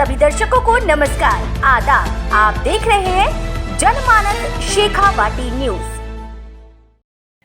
सभी दर्शकों को नमस्कार, आदाब। आप देख रहे हैं जनमानस शेखावाटी न्यूज।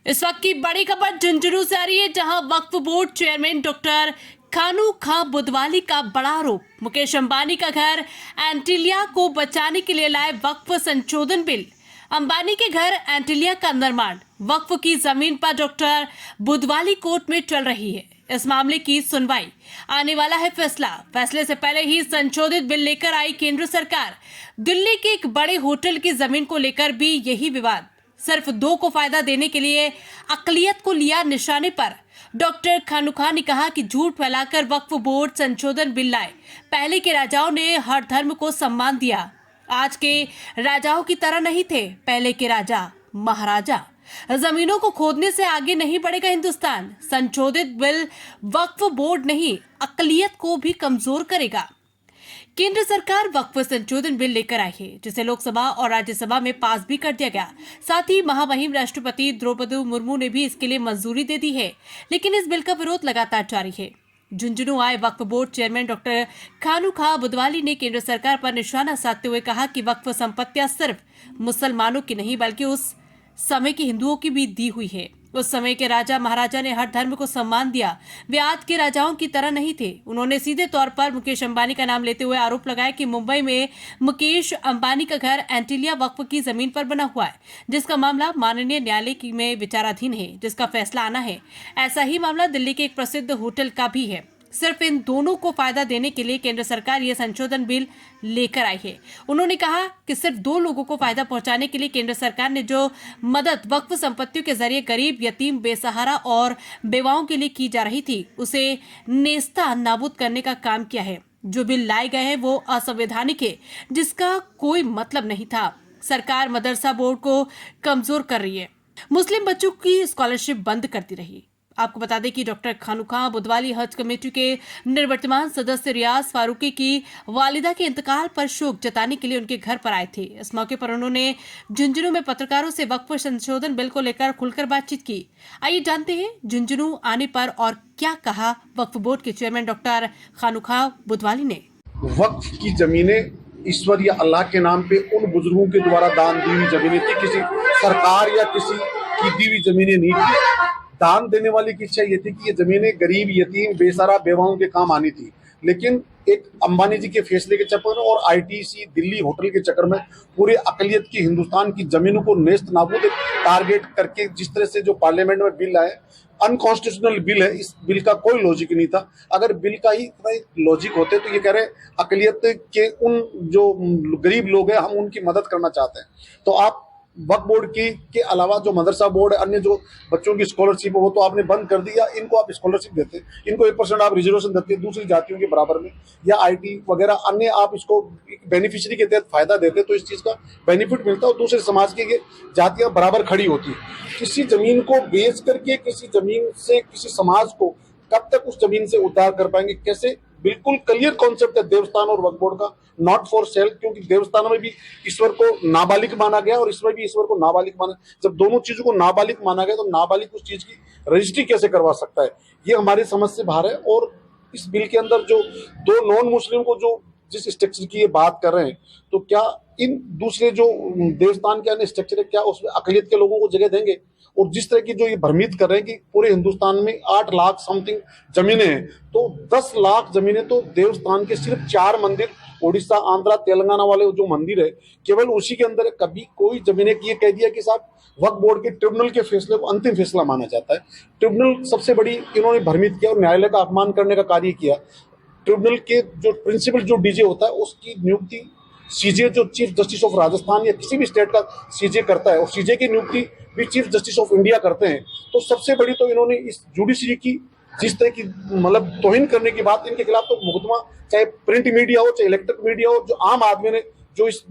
इस वक्त की बड़ी खबर झुंझुनू से आ रही है, जहां वक्फ बोर्ड चेयरमैन डॉक्टर खानू खां बुधवाली का बड़ा आरोप। मुकेश अंबानी का घर एंटीलिया को बचाने के लिए लाए वक्फ संशोधन बिल। अंबानी के घर एंटीलिया का निर्माण वक्फ की जमीन पर डॉक्टर बुधवाली कोर्ट में चल रही है। इस मामले की सुनवाई, आने वाला है फैसला। फैसले से पहले ही संशोधित बिल लेकर आई केंद्र सरकार। दिल्ली के एक बड़े होटल की जमीन को लेकर भी यही विवाद। सिर्फ दो को फायदा देने के लिए अकलियत को लिया निशाने पर। डॉक्टर खानू खां ने कहा कि झूठ फैलाकर वक्फ बोर्ड संशोधन बिल लाए। पहले के राजाओं ने हर धर्म को सम्मान दिया, आज के राजाओं की तरह नहीं थे। पहले के राजा महाराजा। जमीनों को खोदने से आगे नहीं बढ़ेगा हिंदुस्तान। संशोधित बिल वक्फ बोर्ड नहीं, अकलियत को भी कमजोर करेगा। केंद्र सरकार वक्फ संशोधन बिल लेकर आई है, जिसे लोकसभा और राज्यसभा में पास भी कर दिया गया। साथ ही महामहिम राष्ट्रपति द्रौपदी मुर्मू ने भी इसके लिए मंजूरी दे दी है, लेकिन इस बिल का विरोध लगातार जारी है। झुंझुनू आए वक्फ बोर्ड चेयरमैन डॉक्टर खानू खां बुधवाली ने केंद्र सरकार पर निशाना साधते हुए कहा कि वक्फ संपत्तियां सिर्फ मुसलमानों की नहीं, बल्कि उस समय के हिंदुओं की भी दी हुई है। उस समय के राजा महाराजा ने हर धर्म को सम्मान दिया। वे आज के राजाओं की तरह नहीं थे। उन्होंने सीधे तौर पर मुकेश अंबानी का नाम लेते हुए आरोप लगाया कि मुंबई में मुकेश अंबानी का घर एंटीलिया वक्फ की जमीन पर बना हुआ है, जिसका मामला माननीय न्यायालय में विचाराधीन है, जिसका फैसला आना है। ऐसा ही मामला दिल्ली के एक प्रसिद्ध होटल का भी है। सिर्फ इन दोनों को फायदा देने के लिए केंद्र सरकार ये संशोधन बिल लेकर आई है। उन्होंने कहा कि सिर्फ दो लोगों को फायदा पहुंचाने के लिए केंद्र सरकार ने जो मदद वक्फ संपत्तियों के जरिए गरीब, यतीम, बेसहारा और बेवाओं के लिए की जा रही थी, उसे नेस्ता नाबूद करने का काम किया है। जो बिल लाए गए हैं वो असंवैधानिक है, जिसका कोई मतलब नहीं था। सरकार मदरसा बोर्ड को कमजोर कर रही है, मुस्लिम बच्चों की स्कॉलरशिप बंद करती रही। आपको बता दें कि डॉक्टर खानू खां बुधवाली हज कमेटी के निवर्तमान सदस्य रियाज फारूकी की वालिदा के इंतकाल पर शोक जताने के लिए उनके घर पर आए थे। इस मौके पर उन्होंने झुंझुनू में पत्रकारों से वक्फ संशोधन बिल को लेकर खुलकर बातचीत की। आइए जानते हैं झुंझुनू आने पर और क्या कहा वक्फ बोर्ड के चेयरमैन डॉक्टर खानू खां बुधवाली ने। वक्फ की जमीनें ईश्वर या अल्लाह के नाम पे उन बुजुर्गों के द्वारा दान दी हुई जमीनें थी, किसी सरकार या किसी की दी हुई जमीनें नहीं थी। दान देने वाले की इच्छा ये थी कि ये जमीनें गरीब, यतीम, बेसहारा, बेवाओं के काम आनी थी। लेकिन एक अंबानी जी के फैसले के चक्कर में और आईटीसी दिल्ली होटल के चक्कर में पूरे अकलियत की हिंदुस्तान की जमीनों को नेस्त नाबूद टारगेट करके जिस तरह से जो पार्लियामेंट में बिल आए, अनकॉन्स्टिट्यूशनल बिल है। इस बिल का कोई लॉजिक नहीं था। अगर बिल का ही इतना लॉजिक होते तो ये कह रहे अकलियत के उन जो गरीब लोग हैं, हम उनकी मदद करना चाहते हैं। तो आप वक्फ बोर्ड के अलावा जो मदरसा बोर्ड है, अन्य जो बच्चों की स्कॉलरशिप है, वो तो आपने बंद कर दिया। इनको आप स्कॉलरशिप देते, इनको 1% आप रिजर्वेशन देते दूसरी जातियों के बराबर में, या आईटी वगैरह अन्य आप इसको बेनिफिशियरी के तहत फायदा देते, तो इस चीज का बेनिफिट मिलता है और दूसरे समाज की जातियां बराबर खड़ी होती है। किसी जमीन को बेच करके किसी जमीन से किसी समाज को कब तक उस जमीन से उद्धार कर पाएंगे, कैसे? बिल्कुल क्लियर कॉन्सेप्ट है देवस्थान और वक्फ बोर्ड का, नॉट फॉर सेल। क्योंकि देवस्थानों में भी ईश्वर को नाबालिग माना गया और इसमें भी ईश्वर को नाबालिग माना। जब दोनों चीजों को नाबालिग माना गया तो नाबालिग उस चीज की रजिस्ट्री कैसे करवा सकता है? ये हमारी समझ से बाहर है। और इस बिल के अंदर जो दो नॉन मुस्लिम को जो जिस स्ट्रक्चर की ये बात कर रहे हैं, तो क्या इन दूसरे जो देवस्थान के अन्य स्ट्रक्चर है, क्या उसमें अकलियत के लोगों को जगह देंगे? और जिस तरह की जो ये भ्रमित कर रहे हैं कि पूरे हिंदुस्तान में 8 लाख समथिंग जमीनें हैं, तो 10 लाख जमीनें तो देवस्थान के सिर्फ 4 मंदिर, उड़ीसा, आंध्रा, तेलंगाना वाले जो मंदिर है, केवल उसी के अंदर है। कभी कोई जमीनें ये कह दिया कि साहब वक्फ बोर्ड के ट्रिब्यूनल के फैसले को अंतिम फैसला माना जाता है। ट्रिब्यूनल सबसे बड़ी इन्होंने भ्रमित किया और न्यायालय का अपमान करने का कार्य किया। ट्रिब्यूनल के जो प्रिंसिपल जो डीजे होता है, उसकी नियुक्ति सीजे जो चीफ जस्टिस ऑफ राजस्थान या किसी भी स्टेट का सीजे करता है, और सीजे की नियुक्ति भी चीफ जस्टिस ऑफ इंडिया करते हैं। तो सबसे बड़ी तो इन्होंने इस जुडिशरी की जिस तरह की मतलब तौहीन करने की बात, इनके खिलाफ तो मुकदमा, चाहे प्रिंट मीडिया हो, चाहे इलेक्ट्रिक मीडिया हो, जो आम आदमी ने जो इस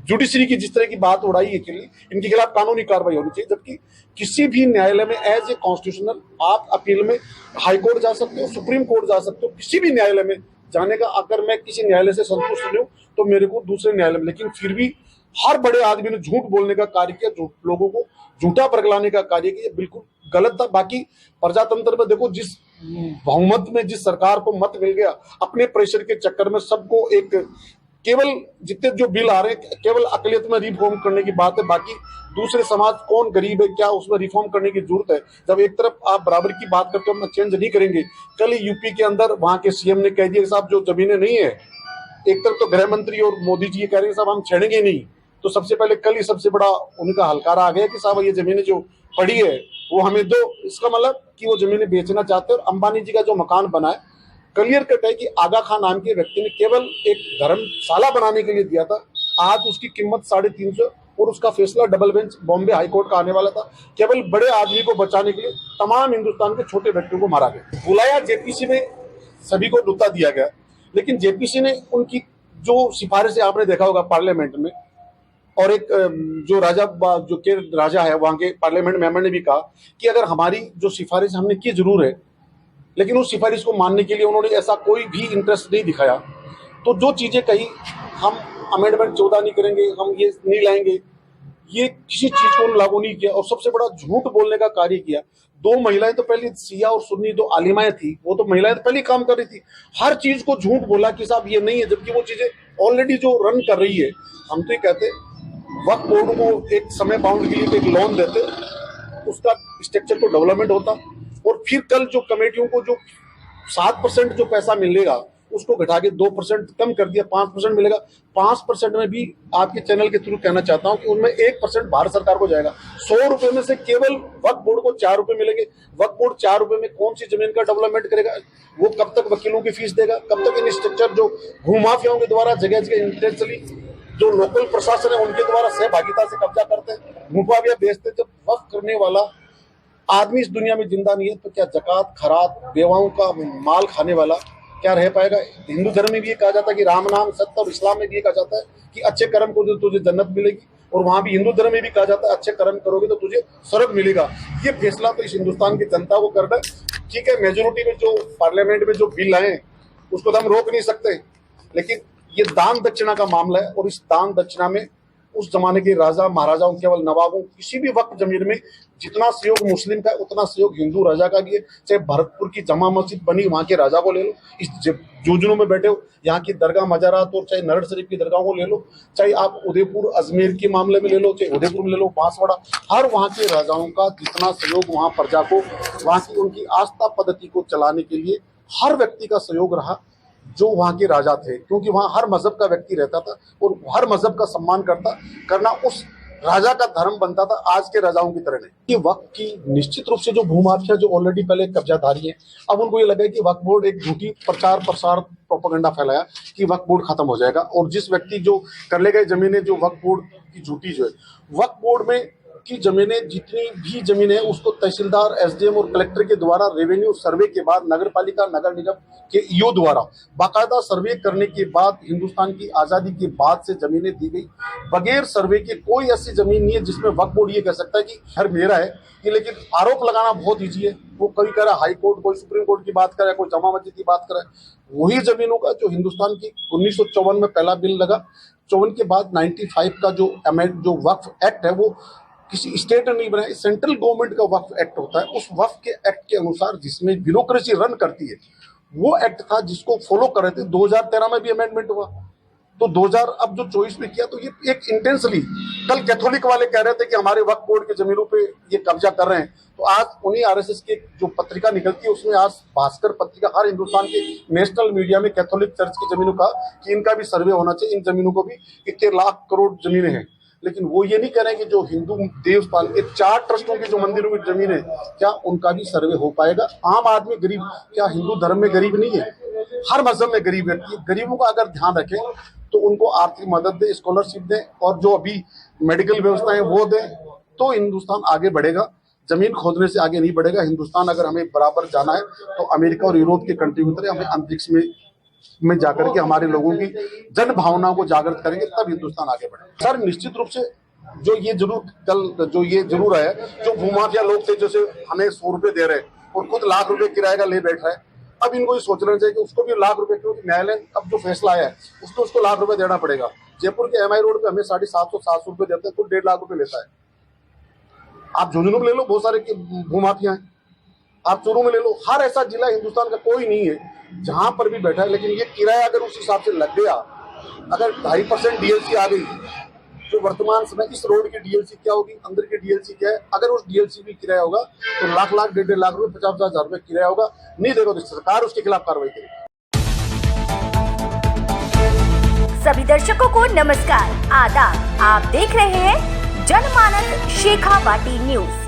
जुडिशरी की जिस तरह की बात उड़ाई है, के लिए इनके खिलाफ कानूनी कार्रवाई होनी चाहिए। जबकि किसी भी न्यायालय में एज ए कॉन्स्टिट्यूशनल आप अपील में हाई कोर्ट जा सकते हो, सुप्रीम कोर्ट जा सकते हो, किसी भी न्यायालय में जाने का। अगर मैं किसी न्यायालय से संतुष्ट नहीं हूँ तो मेरे को दूसरे न्यायालय में, लेकिन फिर भी हर बड़े आदमी ने झूठ बोलने का कार्य किया, लोगों को झूठा परगलाने का कार्य किया, बिल्कुल गलत था। बाकी प्रजातंत्र में देखो, जिस बहुमत में जिस सरकार को मत मिल गया, अपने प्रेशर के चक्कर में सबको एक केवल जितने जो बिल आ रहे हैं केवल अकलियत में रिफॉर्म करने की बात है, बाकी दूसरे समाज कौन गरीब है क्या उसमें रिफॉर्म करने की जरूरत है। जब एक तरफ आप बराबर की बात करके हम चेंज नहीं करेंगे, कल ही यूपी के अंदर वहां के सीएम ने कह दिया साहब जो जमीनें नहीं है, एक तरफ तो गृह मंत्री और मोदी जी ये कह रहे हैं साहब हम छेड़ेंगे नहीं, तो सबसे पहले कल ही सबसे बड़ा उनका हलकारा आ गया कि साहब ये जमीनें जो पड़ी है वो हमें दो। इसका मतलब कि वो जमीनें बेचना चाहते हैं। और अंबानी जी का जो मकान बना है क्लियर कट है कि आगा खान नाम के व्यक्ति ने केवल एक धर्मशाला बनाने के लिए दिया था, आज उसकी कीमत 350 और उसका फैसला double bench Bombay high court का आने वाला था। केवल बड़े आदमी को बचाने के लिए तमाम हिंदुस्तान के छोटे व्यक्तियों को मारा गया। बुलाया जेपीसी में सभी को नुता दिया गया, लेकिन जेपीसी ने उनकी जो सिफारिशें आपने देखा होगा पार्लियामेंट में, और एक जो राजा है वहां के पार्लियामेंट मेंबर ने भी कहा कि अगर हमारी जो सिफारिश हमने की जरूर है, लेकिन उस सिफारिश को मानने के लिए उन्होंने ऐसा कोई भी इंटरेस्ट नहीं दिखाया। तो जो चीजें कही हम अमेंडमेंट 14 नहीं करेंगे, हम ये नहीं लाएंगे, ये किसी चीज को लागू नहीं किया। और सबसे बड़ा झूठ बोलने का कार्य किया। 2 महिलाएं तो पहले सिया और सुन्नी 2 आलिमाएं थी, वो तो महिलाएं तो पहले काम कर रही थी, हर चीज को झूठ बोला कि साहब ये नहीं है, जबकि वो चीजें ऑलरेडी जो रन कर रही है। हम तो ये कहते वक्फ बोर्ड को एक समय बाउंड के लिए एक लोन देते, उसका स्ट्रक्चर को डेवलपमेंट होता, और फिर कल जो कमेटियों को जो 7% जो पैसा मिलेगा उसको घटा के 2% कम कर दिया, 5% मिलेगा। 5% में भी आपके चैनल के थ्रू कहना चाहता हूं कि उनमें 1% भारत सरकार को जाएगा। 100 रुपए में से केवल वक्फ बोर्ड को 4 रुपए मिलेंगे। वक्फ बोर्ड 4 रुपए में कौन सी जमीन का डेवलपमेंट करेगा? वो कब तक वकीलों की फीस देगा? कब तक इन स्ट्रक्चर जो भूमाफियाओं के द्वारा जगह जगह इंटेंशनली जो लोकल प्रशासन है उनके द्वारा सहभागिता से कब्जा करते हैं, भूमाफिया बेचते। जब वक्फ करने वाला आदमी इस दुनिया में जिंदा नहीं है तो क्या जकात खरात बेवाओं का माल खाने वाला क्या रह पाएगा? हिंदू धर्म में भी ये कहा जाता है कि राम नाम सत्य, और इस्लाम में भी ये कहा जाता है कि अच्छे कर्म को जो तुझे जन्नत मिलेगी, और वहां भी हिंदू धर्म में भी कहा जाता है अच्छे कर्म करोगे तो तुझे स्वर्ग मिलेगा। ये फैसला तो इस हिंदुस्तान की जनता को करना है। ठीक है, मेजोरिटी में जो पार्लियामेंट में जो बिल आए उसको तो हम रोक नहीं सकते, लेकिन ये दान दक्षिणा का मामला है, और इस दान दक्षिणा में उस जमाने के राजा महाराजाओं केवल नवाबों किसी भी वक्त जमीन में जितना सहयोग मुस्लिम का उतना सहयोग हिंदू राजा का भी है। चाहे भरतपुर की जमा मस्जिद बनी वहां के राजा को ले लो, इस जोजनों में बैठे हो यहाँ की दरगाह मजारात, और चाहे नरड शरीफ की दरगाह को ले लो, चाहे आप उदयपुर अजमेर के मामले में ले लो, चाहे उदयपुर में ले लो, बांसवाड़ा, हर वहाँ के राजाओं का जितना सहयोग वहाँ प्रजा को वहाँ की उनकी आस्था पद्धति को चलाने के लिए हर व्यक्ति का सहयोग रहा जो वहाँ के राजा थे, क्योंकि वहाँ हर मजहब का व्यक्ति रहता था और हर मजहब का सम्मान करना उस राजा का धर्म बनता था। आज के राजाओं की तरह नहीं। ये वक्त की निश्चित रूप से जो भूमाफिया जो ऑलरेडी पहले कब्जाधारी है, अब उनको ये लगा कि वक्फ बोर्ड एक झूठी प्रचार प्रसार प्रोपेगेंडा फैलाया कि वक्फ बोर्ड खत्म हो जाएगा, और जिस व्यक्ति जो कर ले गए जमीनें जो वक्फ बोर्ड की झूठी जो है, वक्फ बोर्ड में की जमीनें जितनी भी जमीनें उसको तहसीलदार एसडीएम और कलेक्टर के द्वारा रेवेन्यू सर्वे के बाद नगर पालिका नगर निगम के ईओ द्वारा बाकायदा सर्वे करने के बाद हिंदुस्तान की आजादी के बाद से जमीनें दी गई। बगैर सर्वे के कोई ऐसी जमीन नहीं है जिसमें वक्फ बोर्ड ये कह सकता है कि घर मेरा है कि, लेकिन आरोप लगाना बहुत ईजी है। वो कभी कह रहा हाई कोर्ट, कोई सुप्रीम कोर्ट की बात करे, कोई जमा मस्जिद की बात करे, वही जमीनों का जो हिंदुस्तान की 1954 में पहला बिल लगा, 54 के बाद 95 का जो वक्फ एक्ट है वो किसी स्टेट ने नहीं बनाया, सेंट्रल गवर्नमेंट का वक्फ एक्ट होता है। उस वक्फ के एक्ट के अनुसार जिसमें ब्यूरोक्रेसी रन करती है वो एक्ट था जिसको फॉलो कर रहे थे। 2013 में भी अमेंडमेंट हुआ, तो 2000 अब जो 24 में किया, तो ये एक इंटेंसली कल कैथोलिक वाले कह रहे थे कि हमारे वक्फ बोर्ड के जमीनों पे ये कब्जा कर रहे हैं, तो आज उन्हीं आरएसएस की जो पत्रिका निकलती है उसमें आज भास्कर पत्रिका हर हिंदुस्तान के नेशनल मीडिया में कैथोलिक चर्च की जमीनों का कि इनका भी सर्वे होना चाहिए, इन जमीनों को भी इतने लाख करोड़ जमीनें हैं। लेकिन वो ये नहीं कह रहे कि जो हिंदू देवस्थान के 4 ट्रस्टों की जो मंदिरों की जमीन है क्या उनका भी सर्वे हो पाएगा? आम आदमी गरीब, क्या हिंदू धर्म में गरीब नहीं है? हर मजहब में गरीब व्यक्ति, गरीबों का अगर ध्यान रखें तो उनको आर्थिक मदद दें, स्कॉलरशिप दें, और जो अभी मेडिकल व्यवस्था है वो दें, तो हिंदुस्तान आगे बढ़ेगा। जमीन खोदने से आगे नहीं बढ़ेगा हिंदुस्तान। अगर हमें बराबर जाना है तो अमेरिका और यूरोप के कंट्री की तरह हमें अंतरिक्ष में जाकर के हमारे लोगों की जन भावनाओं को जागृत करेंगे, तब हिंदुस्तान आगे बढ़ेगा। सर निश्चित रूप से जो ये जरूर है, जो भूमाफिया लोग थे जैसे हमें 100 रुपए दे रहे और खुद लाख रुपए किराए का ले बैठ रहा है, अब इनको ये सोचना चाहिए कि उसको भी लाख रुपए, क्योंकि न्यायालय अब जो फैसला आया है उसको लाख रुपए देना पड़ेगा। जयपुर के MI रोड पे हमें 750-700 रुपए देते हैं, खुद 1.5 लाख रुपए लेता है। आप झुंझुनू में ले लो, बहुत सारे भूमाफिया हैं, आप चूरू में ले लो, हर ऐसा जिला हिंदुस्तान का कोई नहीं है जहां पर भी बैठा है, लेकिन ये किराया अगर उस हिसाब से लग गया, अगर 2.5% डीएलसी आ गई, तो वर्तमान समय इस रोड की डीएलसी क्या होगी, अंदर की डीएलसी क्या है, अगर उस डीएलसी भी किराया होगा तो लाख 1.5 लाख रुपए, 50,000 रुपए किराया होगा। नहीं देगा तो सरकार उसके खिलाफ कार्रवाई करेगी। सभी दर्शकों को नमस्कार, आदाब। आप देख रहे हैं जनमानस शेखावाटी न्यूज।